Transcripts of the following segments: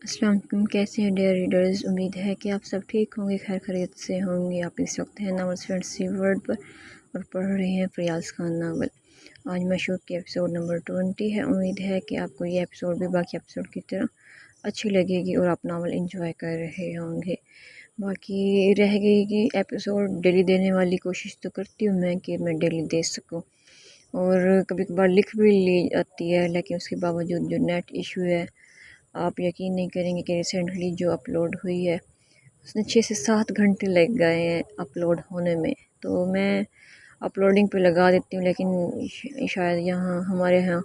अस्सलाम वालेकुम। कैसे हैं डियर रीडर्स? उम्मीद है कि आप सब ठीक होंगे, खैर खैरियत से होंगे। आप इस वक्त हैं नावल फैंटेसी वर्ल्ड पर और पढ़ रहे हैं फयाज़ खान नावल। आज मशहूर की एपिसोड नंबर 20 है। उम्मीद है कि आपको ये एपिसोड भी बाकी एपिसोड की तरह अच्छी लगेगी और आप नावल इंजॉय कर रहे होंगे। बाकी रह गई कि एपिसोड डेली देने वाली कोशिश तो करती हूँ मैं कि मैं डेली दे सकूँ, और कभी कभार लिख भी ली जाती है, लेकिन उसके बावजूद जो नेट इशू है, आप यकीन नहीं करेंगे कि रिसेंटली जो अपलोड हुई है उसने 6 से 7 घंटे लग गए हैं अपलोड होने में। तो मैं अपलोडिंग पे लगा देती हूँ, लेकिन शायद यहाँ हमारे यहाँ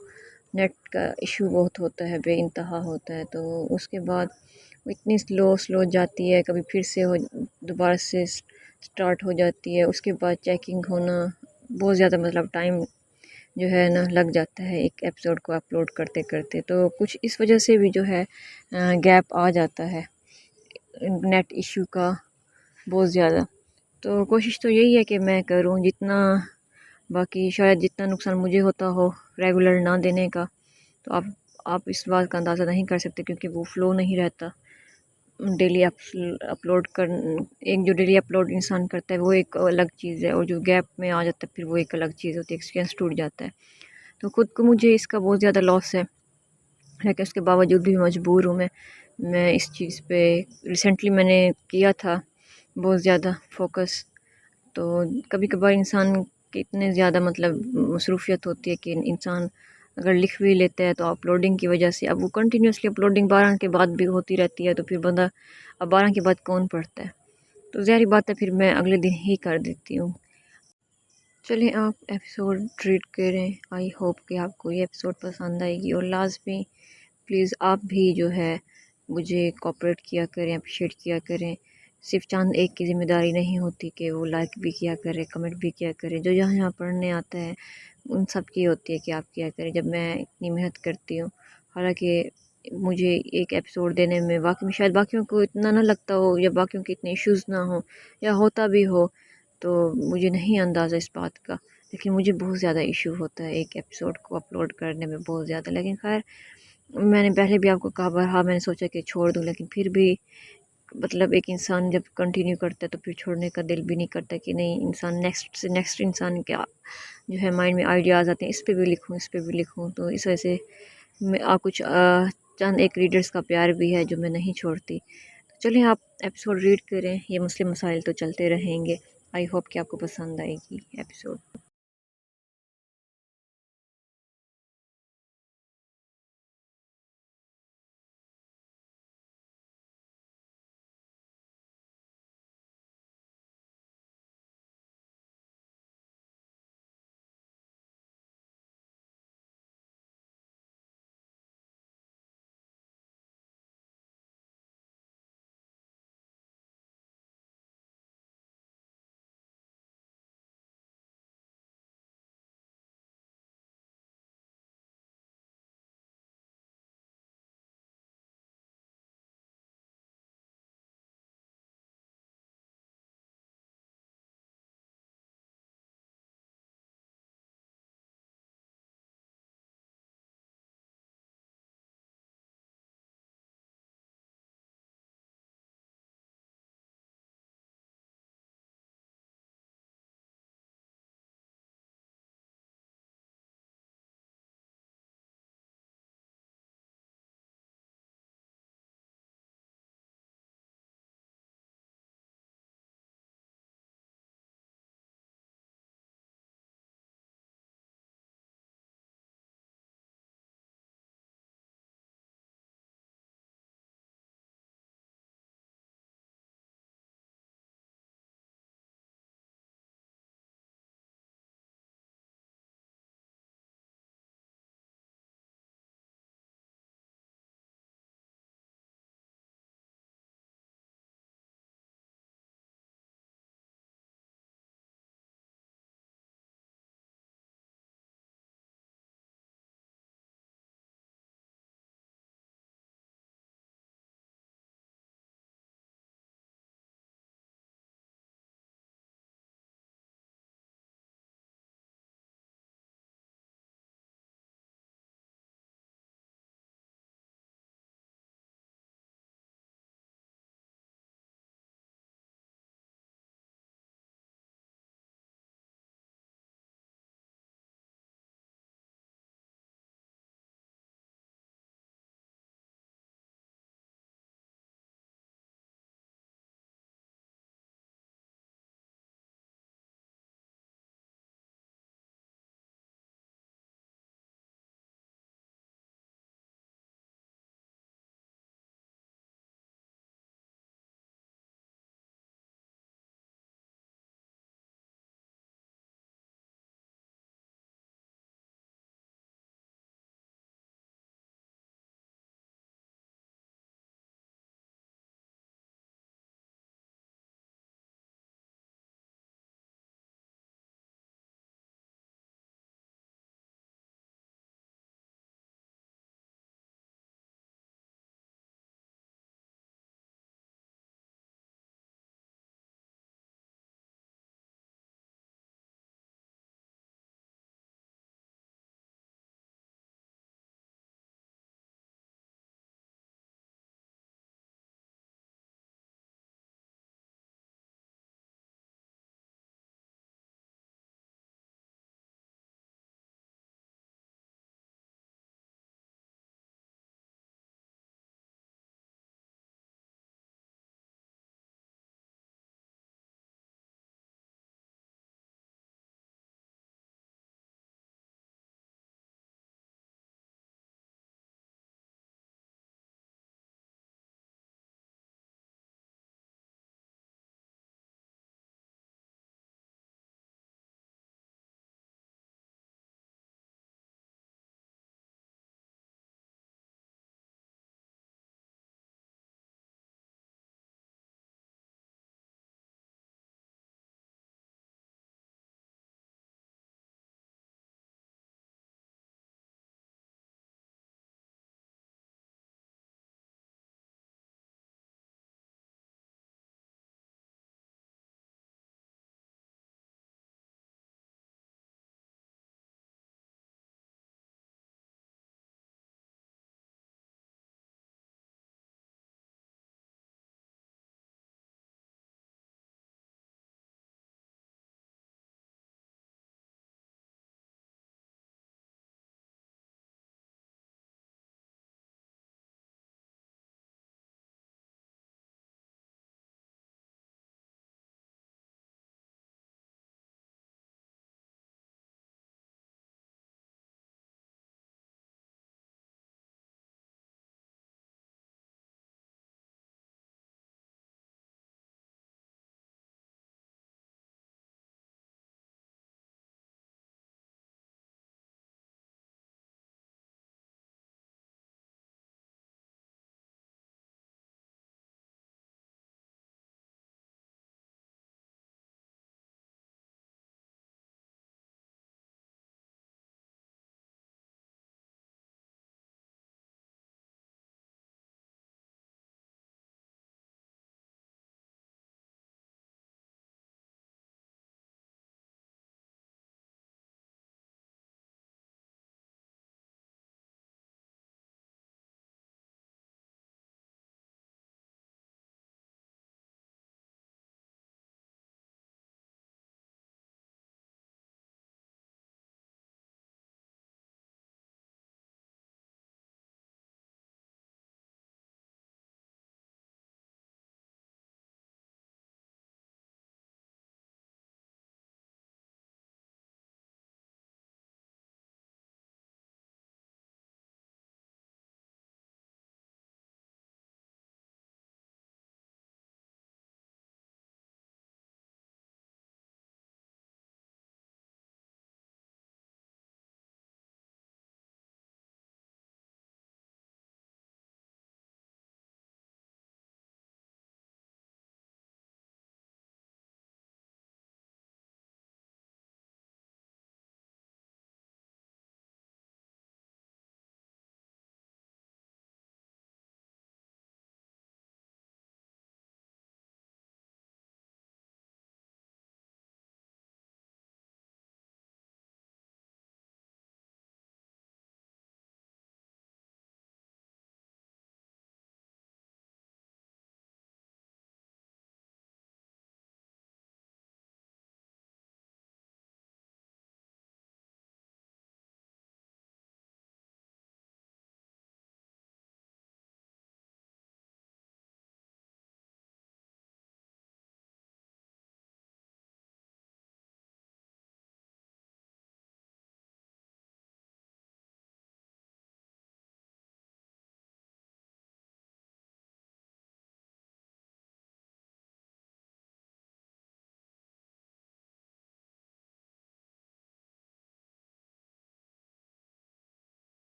नेट का इशू बहुत होता है, बेइंतहा होता है। तो उसके बाद वो इतनी स्लो स्लो जाती है, कभी फिर से हो दोबारा से स्टार्ट हो जाती है। उसके बाद चेकिंग होना बहुत ज़्यादा, मतलब टाइम जो है ना लग जाता है एक एपिसोड को अपलोड करते करते। तो कुछ इस वजह से भी जो है गैप आ जाता है नेट इशू का बहुत ज़्यादा। तो कोशिश तो यही है कि मैं करूं जितना, बाकी शायद जितना नुकसान मुझे होता हो रेगुलर ना देने का, तो आप इस बात का अंदाज़ा नहीं कर सकते, क्योंकि वो फ्लो नहीं रहता डेली अपलोड कर। एक जो डेली अपलोड इंसान करता है वो एक अलग चीज़ है, और जो गैप में आ जाता है फिर वो एक अलग चीज़ होती है, एक्सपीरियंस टूट जाता है। तो ख़ुद को मुझे इसका बहुत ज़्यादा लॉस है, लेकिन उसके बावजूद भी मजबूर हूँ मैं इस चीज़ पे। रिसेंटली मैंने किया था बहुत ज़्यादा फोकस। तो कभी कभार इंसान की इतने ज़्यादा मतलब मसरूफियत होती है कि इंसान अगर लिख भी लेता है तो अपलोडिंग की वजह से, अब वो कंटिन्यूसली अपलोडिंग 12 के बाद भी होती रहती है, तो फिर बंदा अब 12 के बाद कौन पढ़ता है। तो ज़ाहिर बात है फिर मैं अगले दिन ही कर देती हूँ। चलिए आप एपिसोड रीड करें। आई होप कि आपको ये एपिसोड पसंद आएगी, और लाजमी प्लीज़ आप भी जो है मुझे कोऑपरेट किया करें, अप्रिशिएट किया करें। सिर्फ चंद एक की ज़िम्मेदारी नहीं होती कि वो लाइक भी किया करे, कमेंट भी किया करे। जो यहाँ यहाँ पढ़ने आता है उन सब की होती है कि आप किया करें, जब मैं इतनी मेहनत करती हूँ। हालांकि मुझे एक एपिसोड देने में वाकई में शायद बाकियों को इतना ना लगता हो, या बाकियों के इतने इश्यूज़ ना हो, या होता भी हो तो मुझे नहीं अंदाज़ा इस बात का, लेकिन मुझे बहुत ज़्यादा इशू होता है एक एपिसोड को अपलोड करने में, बहुत ज़्यादा। लेकिन खैर मैंने पहले भी आपको कहा, बरहा मैंने सोचा कि छोड़ दूँ, लेकिन फिर भी मतलब एक इंसान जब कंटिन्यू करता है तो फिर छोड़ने का दिल भी नहीं करता कि नहीं, इंसान नेक्स्ट से नेक्स्ट इंसान क्या जो है माइंड में आइडियाज़ आते हैं, इस पे भी लिखूँ, इस पे भी लिखूँ। तो इस वजह से मैं कुछ चंद एक रीडर्स का प्यार भी है जो मैं नहीं छोड़ती। तो चलिए आप एपिसोड रीड करें, ये मुस्लिम मसाइल तो चलते रहेंगे। आई होप कि आपको पसंद आएगी एपिसोड।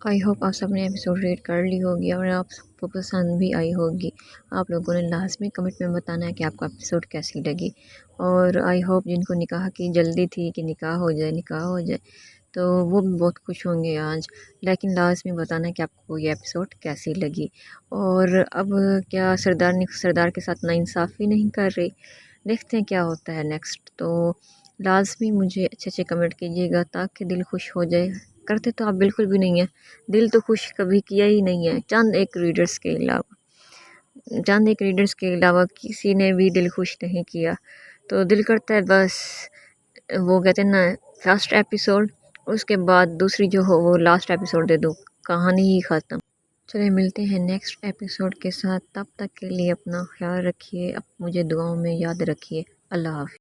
आई होप आप सबने एपिसोड रीड कर ली होगी और आप सबको पसंद भी आई होगी। आप लोगों ने लाजमी कमेंट में बताना है कि आपको एपिसोड कैसी लगी। और आई होप जिनको निकाह की जल्दी थी कि निकाह हो जाए तो वो भी बहुत खुश होंगे आज। लेकिन लाजमी बताना कि आपको ये एपिसोड कैसी लगी। और अब क्या सरदार के साथ नाइंसाफ़ी नहीं कर रही, देखते हैं क्या होता है नेक्स्ट। तो लाजमी मुझे अच्छे अच्छे कमेंट कीजिएगा ताकि दिल खुश हो जाए। करते तो आप बिल्कुल भी नहीं हैं, दिल तो खुश कभी किया ही नहीं है चंद एक रीडर्स के अलावा किसी ने भी दिल खुश नहीं किया। तो दिल करता है बस वो कहते हैं ना, फर्स्ट एपिसोड उसके बाद दूसरी जो हो वो लास्ट एपिसोड दे दो, कहानी ही ख़त्म। चलिए मिलते हैं नेक्स्ट एपिसोड के साथ, तब तक के लिए अपना ख्याल रखिए, अब मुझे दुआओं में याद रखिए। अल्लाह हाफ़िज़।